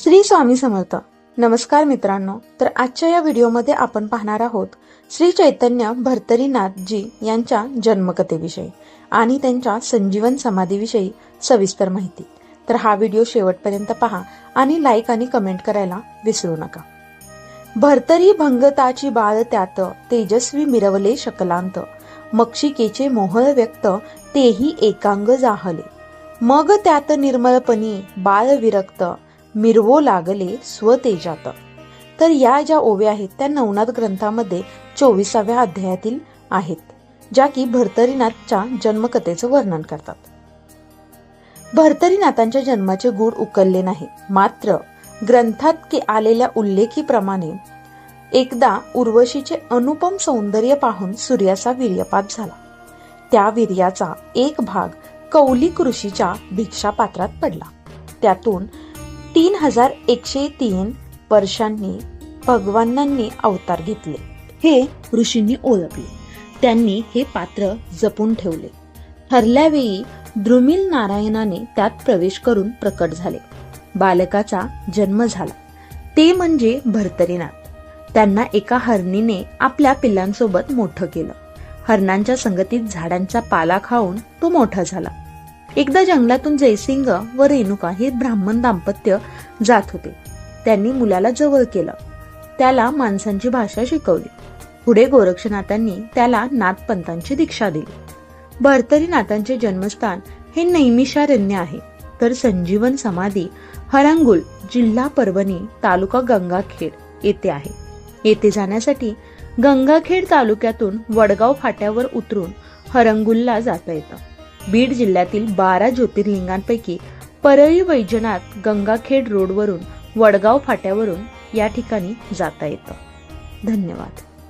श्री स्वामी समर्थ. नमस्कार मित्रांनो. तर आजच्या या व्हिडिओमध्ये आपण पाहणार आहोत श्री चैतन्य भर्तरीनाथजी यांच्या जन्मकथेविषयी आणि त्यांच्या संजीवन समाधीविषयी सविस्तर माहिती. तर हा व्हिडिओ शेवटपर्यंत पहा आणि लाईक आणि कमेंट करायला विसरू नका. भर्तरी भंगताची बाळ त्यात तेजस्वी मिरवले शकलांत, मक्षिकेचे मोहळ व्यक्त तेही एकांग जाहले. मग त्यात निर्मळपणी बाळ विरक्त, मिरवो लागले स्वतेजात. तर या ज्या ओव्या आहेत त्या नवनाथ ग्रंथामध्ये 24व्या अध्यायातील आहेत, ज्या की भर्तरीनाथच्या जन्मकथेचं वर्णन करतात. भर्तरीनाथांच्या जन्माचे गूढ उकलले नाही, मात्र ग्रंथात आलेल्या उल्लेखीप्रमाणे एकदा उर्वशीचे अनुपम सौंदर्य पाहून सूर्याचा वीर्यपात झाला. त्या वीर्याचा एक भाग कौलिक ऋषीच्या भिक्षापात्रात पडला. त्यातून 3103 वर्षांनी भगवानांनी अवतार घेतले हे ऋषींनी ओळखले. त्यांनी हे पात्र जपून ठेवले. ठरल्या वेळी द्रुमिल नारायणाने त्यात प्रवेश करून प्रकट झाले. बालकाचा जन्म झाला, ते म्हणजे भर्तरीनाथ. त्यांना एका हरणीने आपल्या पिल्लांसोबत मोठं केलं. हरणांच्या संगतीत झाडांचा पाला खाऊन तो मोठा झाला. एकदा जंगलातून जयसिंग व रेणुका हे ब्राह्मण दाम्पत्य जात होते. त्यांनी मुलाला जवळ केलं, त्याला माणसांची भाषा शिकवली. पुढे गोरक्षनाथांनी त्याला नाथपंथांची दीक्षा दिली. भर्तरीनाथांचे जन्मस्थान हे नैमिषारण्य आहे, तर संजीवन समाधी हरंगुळ, जिल्हा परभणी, तालुका गंगाखेड येथे आहे. येथे जाण्यासाठी गंगाखेड तालुक्यातून वडगाव फाट्यावर उतरून हरंगुळला जाता येतं. बीड जिल्ह्यातील 12 ज्योतिर्लिंगांपैकी परळी वैजनाथ गंगाखेड रोडवरून वडगाव फाट्यावरून या ठिकाणी जाता येतं. धन्यवाद.